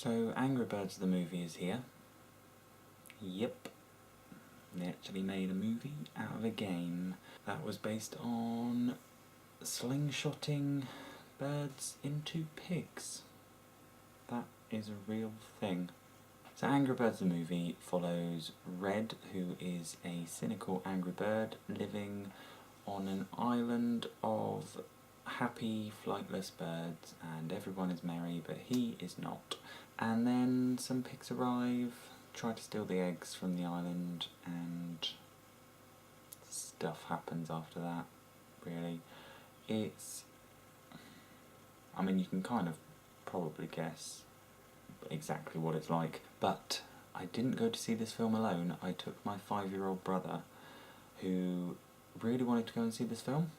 So, Angry Birds the movie is here. Yep. They actually made a movie out of a game that was based on slingshotting birds into pigs. That is a real thing. So Angry Birds the movie follows Red, who is a cynical angry bird living on an island of happy flightless birds, and everyone is merry but he is not. And then some pigs arrive, try to steal the eggs from the island, and stuff happens after that, really. I mean, you can kind of probably guess exactly what it's like, but I didn't go to see this film alone. I took my 5-year-old brother, who really wanted to go and see this film,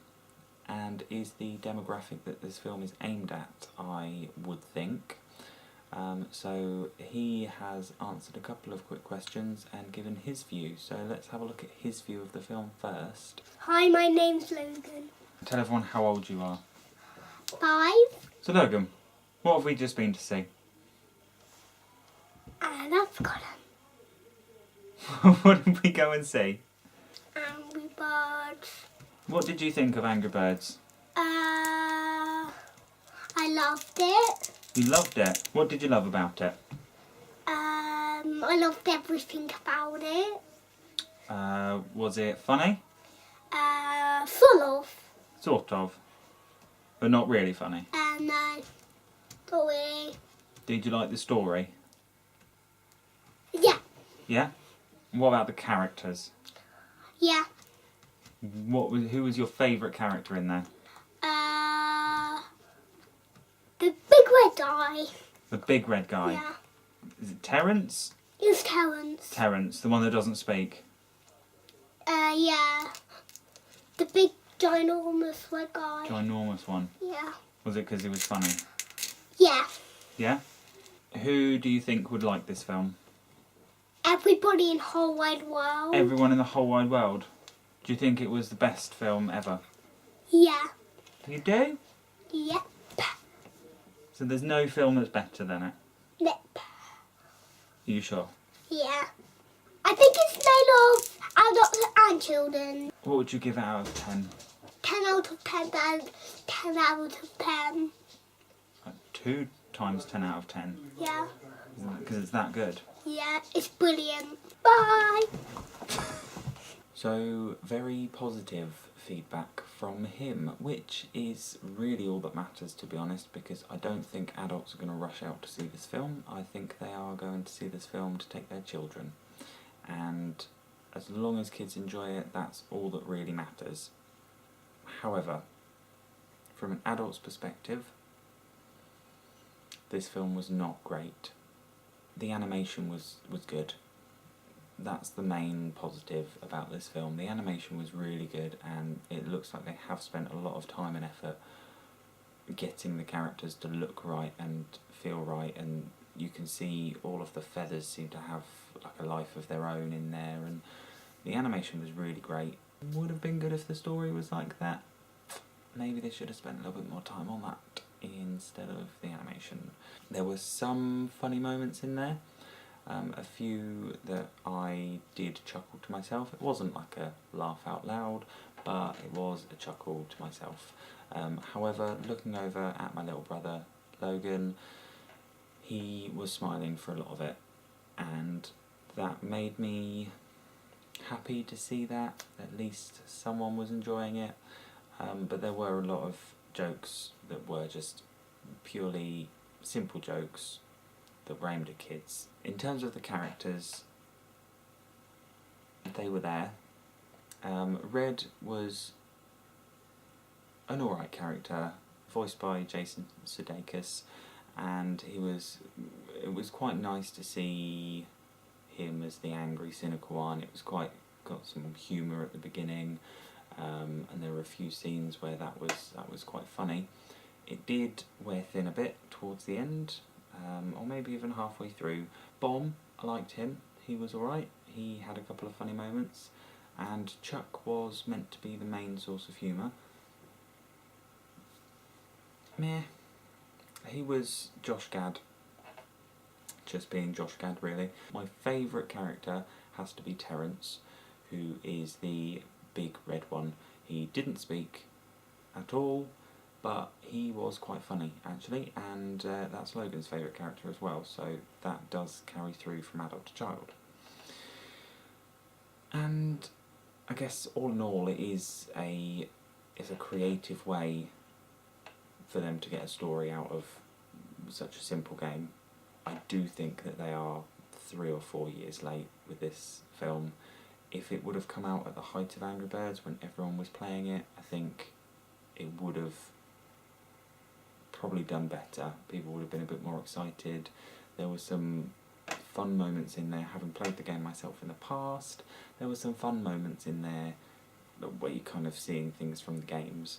and is the demographic that this film is aimed at, I would think. So he has answered a couple of quick questions and given his view. So let's have a look at his view of the film first. Hi, my name's Logan. Tell everyone how old you are. 5. So Logan, what have we just been to see? And I've got What did we go and see? Angry Birds. What did you think of Angry Birds? I loved it. You loved it. What did you love about it? I loved everything about it. Was it funny? Full of. Sort of. But not really funny. No. Sorry. Did you like the story? Yeah. Yeah? What about the characters? Yeah. Who was your favourite character in there? The big red guy. The big red guy? Yeah. Is it Terence? It's Terence. Terence, the one that doesn't speak. Yeah. The big ginormous red guy. Ginormous one. Yeah. Was it because he was funny? Yeah. Yeah? Who do you think would like this film? Everybody in the whole wide world. Everyone in the whole wide world. Do you think it was the best film ever? Yeah. You do? Yep. So there's no film that's better than it? Yep. Are you sure? Yeah. I think it's made of adults and children. What would you give it out of 10? 10 out of 10 and 10 out of 10. 2 times 10 out of 10. Yeah. Because it's that good. Yeah, it's brilliant. Bye. So, very positive feedback from him, which is really all that matters, to be honest, because I don't think adults are going to rush out to see this film. I think they are going to see this film to take their children. And as long as kids enjoy it, that's all that really matters. However, from an adult's perspective, this film was not great. The animation was good. That's the main positive about this film. The animation was really good, and it looks like they have spent a lot of time and effort getting the characters to look right and feel right, and you can see all of the feathers seem to have like a life of their own in there, and the animation was really great. Would have been good if the story was like that. Maybe they should have spent a little bit more time on that instead of the animation. There were some funny moments in there. A few that I did chuckle to myself. It wasn't like a laugh out loud, but it was a chuckle to myself. However, looking over at my little brother, Logan, he was smiling for a lot of it, and that made me happy to see that at least someone was enjoying it. But there were a lot of jokes that were just purely simple jokes that were aimed at kids. In terms of the characters, they were there. Red was an alright character, voiced by Jason Sudeikis, and it was quite nice to see him as the angry, cynical one. It was got some humour at the beginning, and there were a few scenes where that was quite funny. It did wear thin a bit towards the end, or maybe even halfway through. Bomb, I liked him. He was alright. He had a couple of funny moments, and Chuck was meant to be the main source of humour. Meh. He was Josh Gad. just being Josh Gad, really. My favourite character has to be Terence, who is the big red one. He didn't speak at all, but he was quite funny, actually, and that's Logan's favourite character as well, so that does carry through from adult to child. And I guess all in all, it's a creative way for them to get a story out of such a simple game. I do think that they are 3 or 4 years late with this film. If it would have come out at the height of Angry Birds when everyone was playing it, I think it would have probably done better. People would have been a bit more excited. There were some fun moments in there, having played the game myself in the past. There were some fun moments in there where you're kind of seeing things from the games.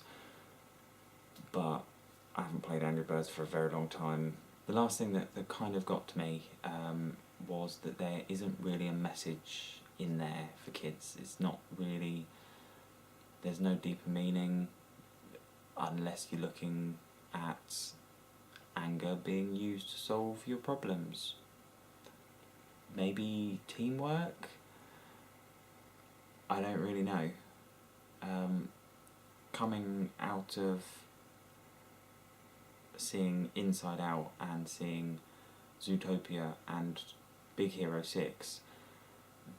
But I haven't played Angry Birds for a very long time. The last thing that kind of got to me was that there isn't really a message in there for kids. It's not really... There's no deeper meaning unless you're looking at anger being used to solve your problems. Maybe teamwork? I don't really know. Coming out of seeing Inside Out and seeing Zootopia and Big Hero 6,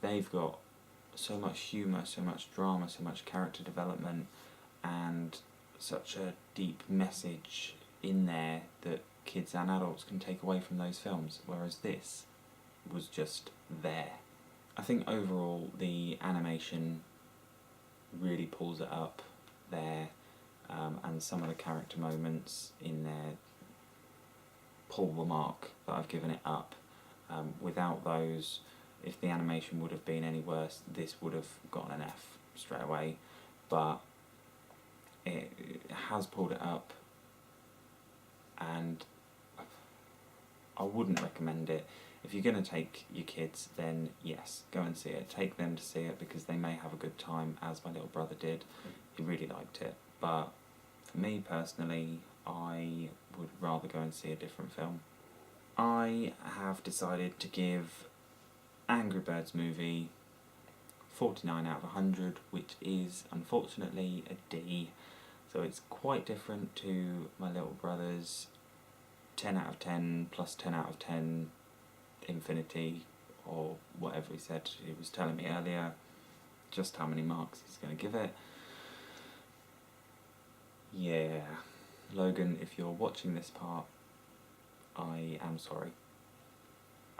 they've got so much humour, so much drama, so much character development, and such a deep message in there that kids and adults can take away from those films, whereas this was just there. I think overall the animation really pulls it up there, and some of the character moments in there pull the mark that I've given it up. Without those, if the animation would have been any worse, this would have gotten an F straight away, but it has pulled it up, and I wouldn't recommend it. If you're going to take your kids, then yes, go and see it. Take them to see it because they may have a good time, as my little brother did. He really liked it. But for me personally, I would rather go and see a different film. I have decided to give Angry Birds movie 49 out of 100, which is unfortunately a D. So it's quite different to my little brother's 10 out of 10 plus 10 out of 10 infinity, or whatever he said. He was telling me earlier just how many marks he's going to give it. Yeah, Logan, if you're watching this part, I am sorry.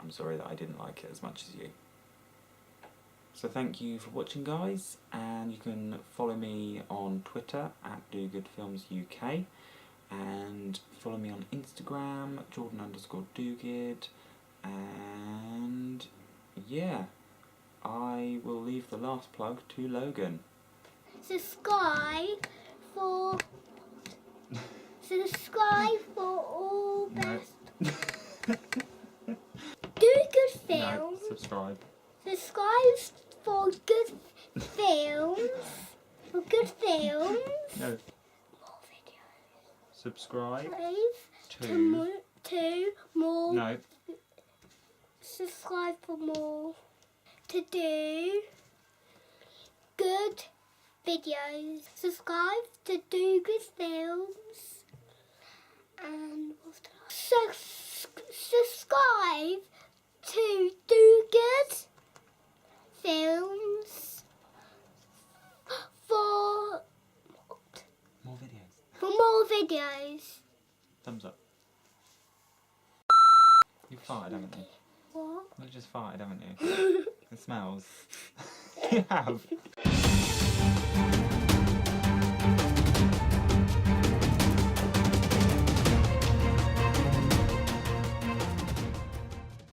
I'm sorry that I didn't like it as much as you. So thank you for watching, guys, and you can follow me on Twitter at DoGoodFilmsUK, and follow me on Instagram, Jordan_DoGood, and yeah, I will leave the last plug to Logan. Subscribe for all best. Do good films. No, subscribe. Subscribe for good films. For good films. No. More videos. Subscribe to more. No. Subscribe for more. To do good videos. Subscribe to Do Good Films. And what's the last? Subscribe to Do Good Films for More videos. more videos. Thumbs up. You farted, haven't you? What? You just farted, haven't you? It smells. You have.